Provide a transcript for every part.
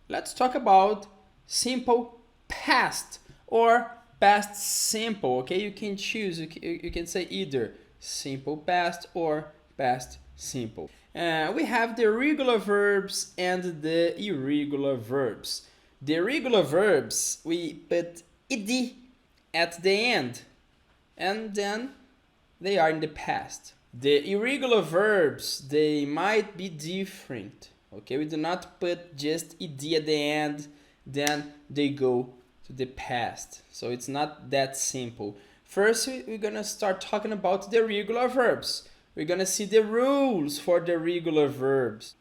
Let's talk about simple past or past simple. Okay, you can choose. You can say either simple past or past simple. We have the regular verbs and the irregular verbs. The regular verbs, we put ed at the end, and then they are in the past. The irregular verbs, they might be different. Okay, we do not put just ed at the end, then they go to the past. So it's not that simple. First, we're gonna start talking about the regular verbs. We're gonna see the rules for the regular verbs.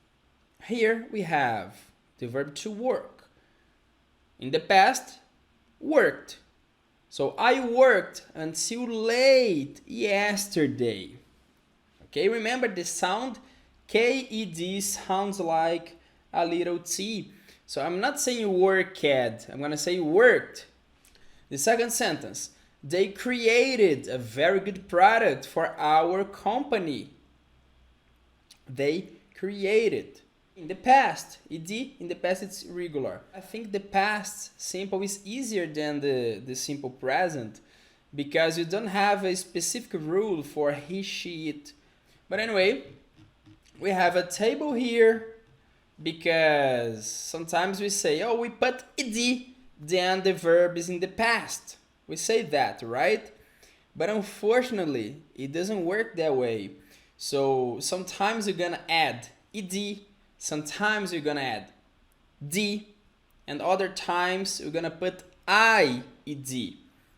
Here we have the verb to work. In the past, worked. So I worked until late yesterday. Okay, remember the sound KED sounds like a little T. So I'm not saying worked, I'm gonna say worked. The second sentence, they created a very good product for our company. They created. In the past, ed, in the past it's regular. I think the past simple is easier than the simple present because you don't have a specific rule for he, she, it. But anyway, we have a table here because sometimes we say, oh, we put ed, then the verb is in the past. We say that, right? But unfortunately, it doesn't work that way. So sometimes you're gonna add ed, sometimes you're gonna add d, and other times you're gonna put ied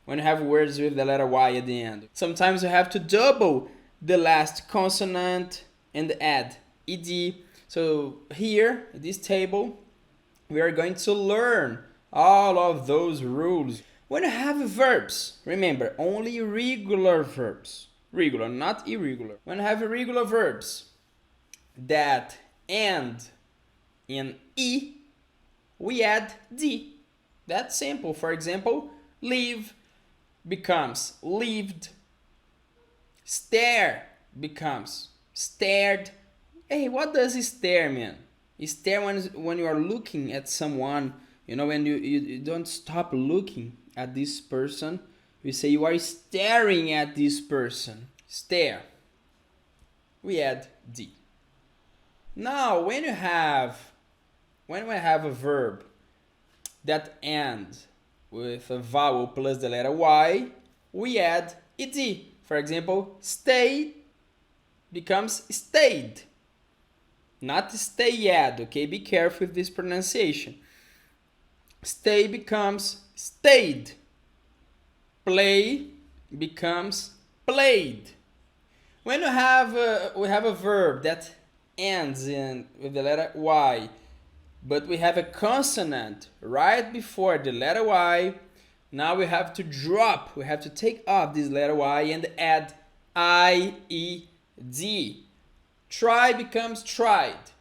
when you have words with the letter y at the end. Sometimes you have to double the last consonant and add ed. So here, in this table, we are going to learn all of those rules. When you have verbs, remember, only regular verbs. Regular, not irregular. When you have irregular verbs that end in e, we add d. That's simple. For example, live becomes lived. Stare becomes stared. Hey, what does stare mean? Stare when you are looking at someone, when you don't stop looking at this person. We say you are staring at this person. Stare. We add d. Now, when we have a verb that ends with a vowel plus the letter y, we add ed. For example, stay becomes stayed. Not stayed, okay? Be careful with this pronunciation. Stay becomes stayed. Play becomes played. When we have a verb that ends with the letter y, but we have a consonant right before the letter y, now we have to drop, we have to take off this letter y and add ied. Try becomes tried.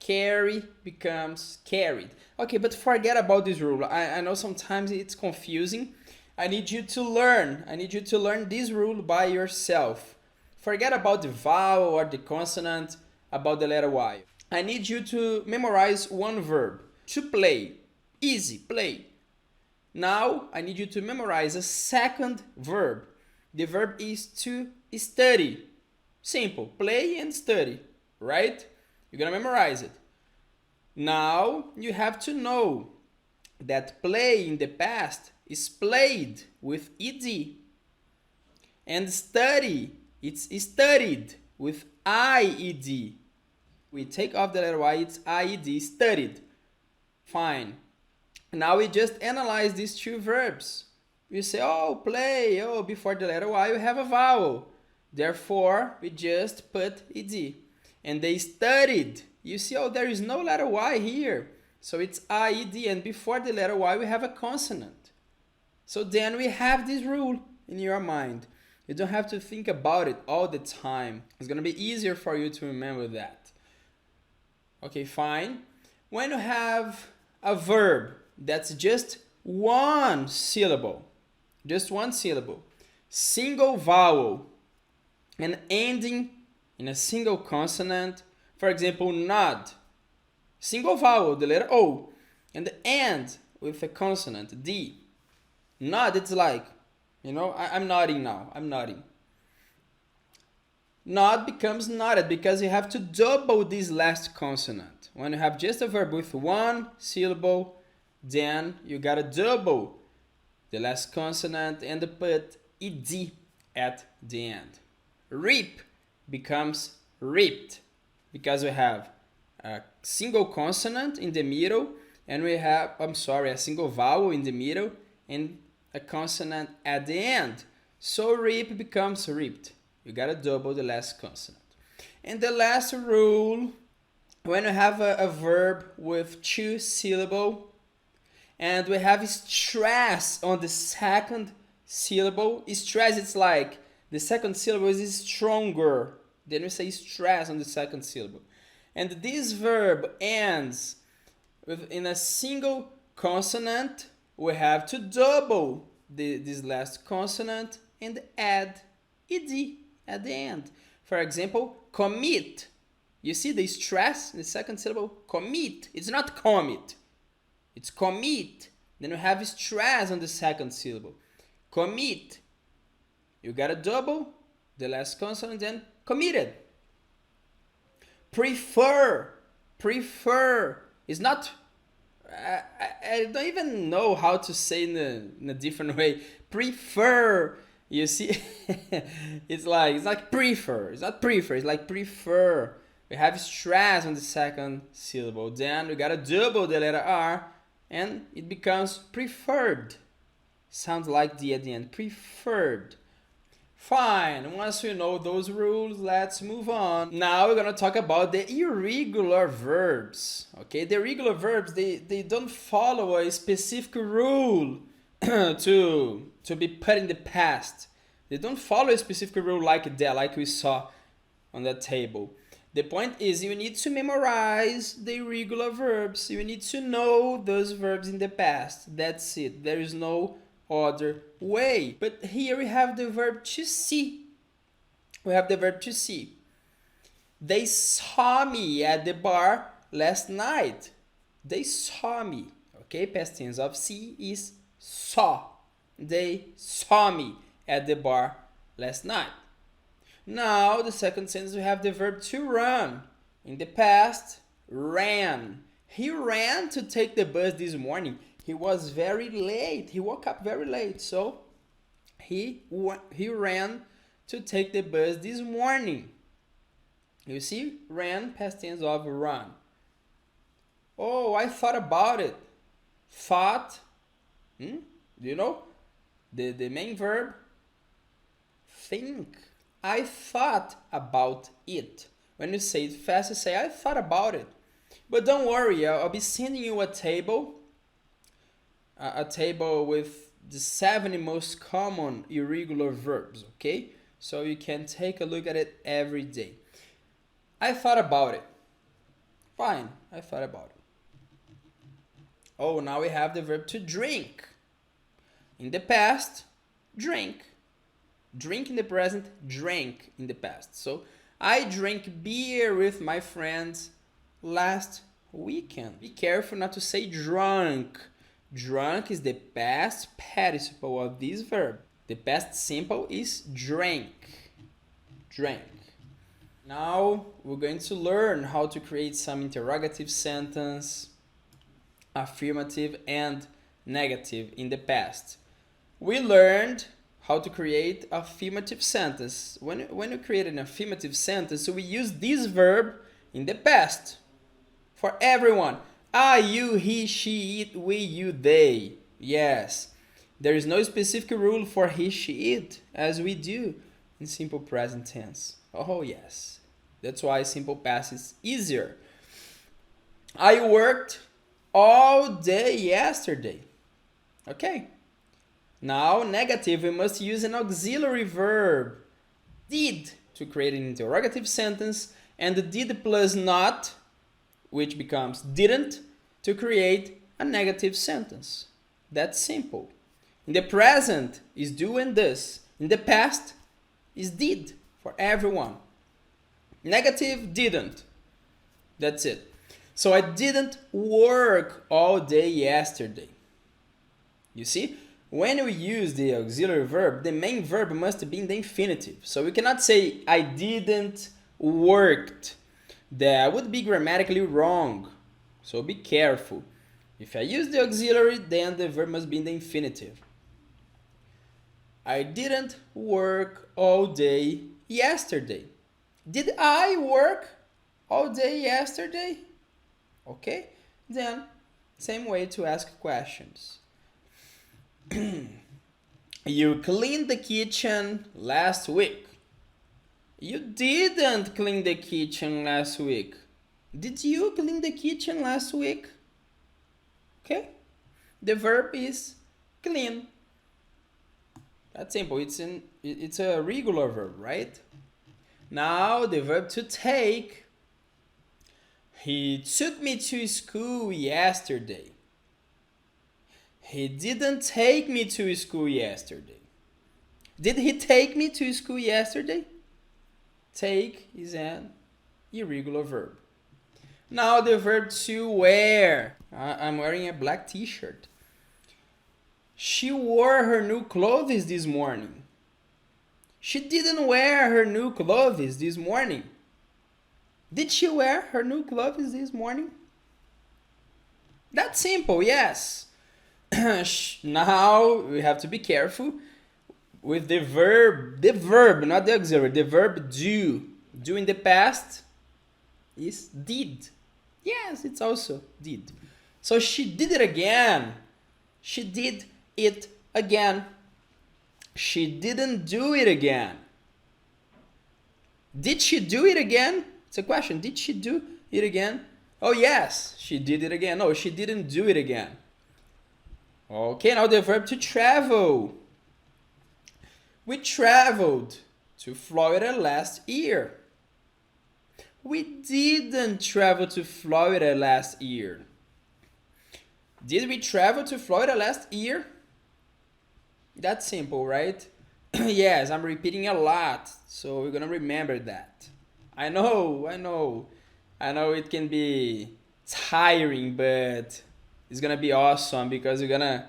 Carry becomes carried. Okay, but forget about this rule. I know sometimes it's confusing. I need you to learn this rule by yourself. Forget about the vowel or the consonant, about the letter y. I need you to memorize one verb. To play. Easy, play. Now, I need you to memorize a second verb. The verb is to study. Simple. Play and study, right? You're gonna memorize it. Now, you have to know that play in the past is played with ed. And study, it's studied with ied. We take off the letter y, it's ied, studied. Fine. Now we just analyze these two verbs. We say, oh, play, oh, before the letter y we have a vowel. Therefore, we just put ed. And they studied. You see, oh, there is no letter y here. So it's ied, and before the letter y we have a consonant. So then we have this rule in your mind. You don't have to think about it all the time. It's going to be easier for you to remember that. Okay, fine. When you have a verb that's just one syllable, single vowel, and ending in a single consonant, for example, nod. Single vowel, the letter O. and end with a consonant, D. Nod, it's like, I'm nodding now, I'm nodding. Nod becomes nodded because you have to double this last consonant. When you have just a verb with one syllable, then you gotta double the last consonant and put ed at the end. Reap becomes ripped because we have a single consonant in the middle and we have, a single vowel in the middle and a consonant at the end. So reap becomes ripped. You gotta double the last consonant. And the last rule, when you have a verb with two syllables and we have stress on the second syllable, stress, it's like the second syllable is stronger. Then we say stress on the second syllable. And this verb ends in a single consonant. We have to double this last consonant and add ed at the end. For example, commit. You see the stress in the second syllable? Commit. It's not commit. It's commit. Then we have stress on the second syllable. Commit. You gotta double the last consonant and committed. Prefer. Prefer is not. I don't even know how to say in a different way. Prefer. You see, it's like prefer. It's not prefer. It's like prefer. We have stress on the second syllable. Then we gotta double the letter R, and it becomes preferred. Sounds like D at the end. Preferred. Fine. Once we know those rules, let's move on. Now we're gonna talk about the irregular verbs. Okay, the irregular verbs they don't follow a specific rule to be put in the past. They don't follow a specific rule like that, like we saw on that table. The point is you need to memorize the irregular verbs. You need to know those verbs in the past. That's it. There is no other way. But here we have the verb to see. We have the verb to see. They saw me at the bar last night. They saw me. Okay, past tense of see is saw. They saw me at the bar last night. Now, the second sentence, we have the verb to run. In the past, ran. He ran to take the bus this morning. He was very late. He woke up very late. So, he ran to take the bus this morning. You see, ran, past tense of run. Oh, I thought about it. Thought. Do you know? The main verb, think. I thought about it. When you say it fast, you say, I thought about it. But don't worry, I'll be sending you a table with the 70 most common irregular verbs, okay? So you can take a look at it every day. I thought about it. Fine, I thought about it. Oh, now we have the verb to drink. In the past, drink. Drink in the present, drank in the past. So, I drank beer with my friends last weekend. Be careful not to say drunk. Drunk is the past participle of this verb. The past simple is drank. Drank. Now, we're going to learn how to create some interrogative sentence, affirmative and negative in the past. We learned how to create affirmative sentence. When you create an affirmative sentence, so we use this verb in the past for everyone. I, you, he, she, it, we, you, they. Yes. There is no specific rule for he, she, it, as we do in simple present tense. Oh, yes. That's why simple past is easier. I worked all day yesterday. Okay. Now, negative, we must use an auxiliary verb, did, to create an interrogative sentence, and the did plus not, which becomes didn't, to create a negative sentence. That's simple. In the present is do and does. In the past is did for everyone. Negative, didn't. That's it. So I didn't work all day yesterday. You see, when we use the auxiliary verb, the main verb must be in the infinitive. So we cannot say I didn't worked. That would be grammatically wrong. So be careful. If I use the auxiliary, then the verb must be in the infinitive. I didn't work all day yesterday. Did I work all day yesterday? Okay, then same way to ask questions. You cleaned the kitchen last week. You didn't clean the kitchen last week. Did you clean the kitchen last week? Okay, the verb is clean. That's simple. It's a regular verb, right? Now the verb to take. He took me to school yesterday. He didn't take me to school yesterday. Did he take me to school yesterday? Take is an irregular verb. Now the verb to wear. I'm wearing a black t-shirt. She wore her new clothes this morning. She didn't wear her new clothes this morning. Did she wear her new clothes this morning? That's simple, yes. Now we have to be careful with the verb, not the auxiliary, the verb do. Do in the past is did. Yes, it's also did. So she did it again. She did it again. She didn't do it again. Did she do it again? It's a question. Did she do it again? Oh yes, she did it again. No, she didn't do it again. Okay, now the verb to travel. We traveled to Florida last year. We didn't travel to Florida last year. Did we travel to Florida last year? That's simple, right? Yes, I'm repeating a lot, so we're gonna remember that. I know it can be tiring, but it's gonna be awesome because you're gonna,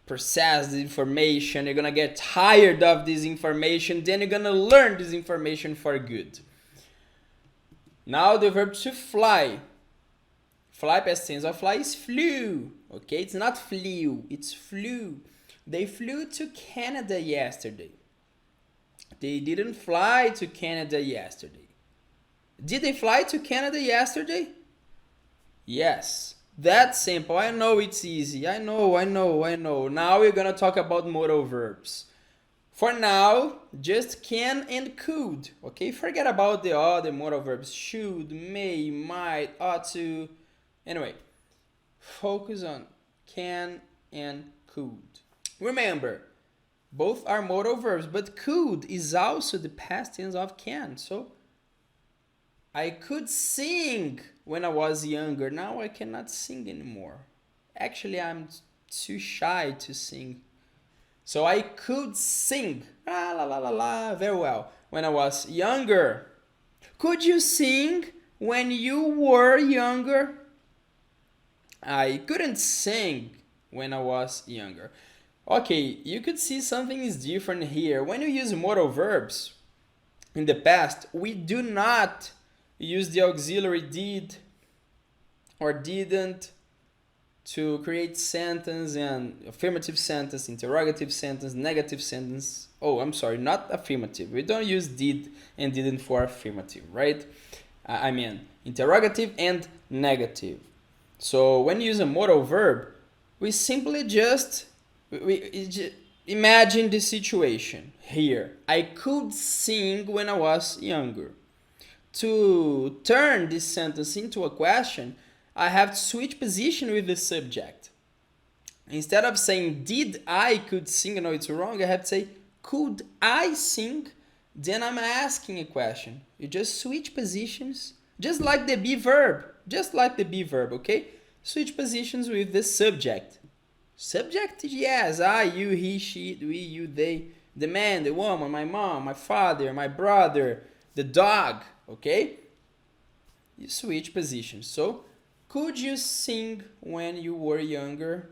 process the information. You're gonna get tired of this information, then you're gonna learn this information for good. Now the verb to fly. Fly, past tense of fly is flew. Okay, it's not flew, it's flew. They flew to Canada yesterday. They didn't fly to Canada yesterday. Did they fly to Canada yesterday? Yes. That's simple. I know it's easy. I know. Now we're gonna talk about modal verbs. For now, just can and could. Okay, forget about the other modal verbs. Should, may, might, ought to. Anyway, focus on can and could. Remember, both are modal verbs, but could is also the past tense of can. So, I could sing when I was younger. Now I cannot sing anymore. Actually, I'm too shy to sing. So I could sing, la la la la la, very well, when I was younger. Could you sing when you were younger? I couldn't sing when I was younger. Okay, you could see something is different here. When you use modal verbs in the past, we do not use the auxiliary did or didn't to create sentence and affirmative sentence, interrogative sentence, negative sentence. Oh, I'm sorry, not affirmative. We don't use did and didn't for affirmative, right? I mean, interrogative and negative. So when you use a modal verb, we simply just imagine the situation here. I could sing when I was younger. To turn this sentence into a question, I have to switch position with the subject. Instead of saying, did I could sing? No, it's wrong. I have to say, could I sing? Then I'm asking a question. You just switch positions, just like the be verb. Okay? Switch positions with the subject. Subject, yes, I, you, he, she, we, you, they, the man, the woman, my mom, my father, my brother, the dog, okay? you switch positions. So, could you sing when you were younger?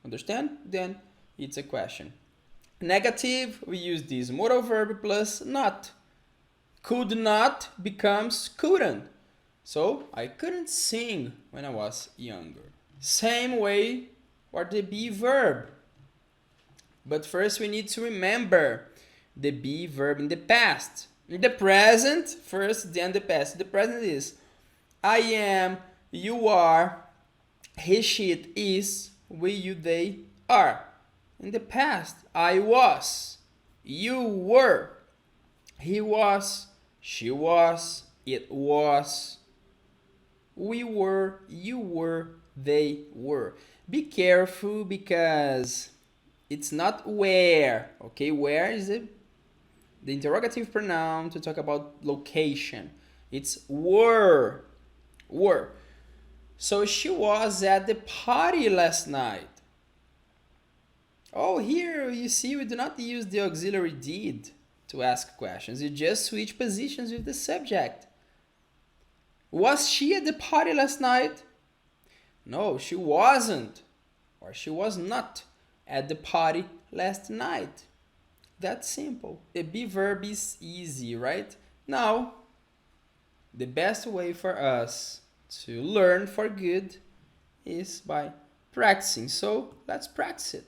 Understand? Then it's a question. Negative, we use this modal verb plus not. Could not becomes couldn't. So I couldn't sing when I was younger. Same way for the be verb. But first we need to remember the be verb in the past. In the present, first, then the past. The present is I am, you are, he, she, it is, we, you, they are. In the past, I was, you were, he was, she was, it was, we were, you were, they were. Be careful because it's not where, okay? Where is it? The interrogative pronoun to talk about location. It's were, were. So she was at the party last night. Oh, here you see we do not use the auxiliary did to ask questions. You just switch positions with the subject. Was she at the party last night? No, she wasn't. Or she was not at the party last night. That's simple. The be verb is easy, right? Now, the best way for us to learn for good is by practicing. So let's practice it.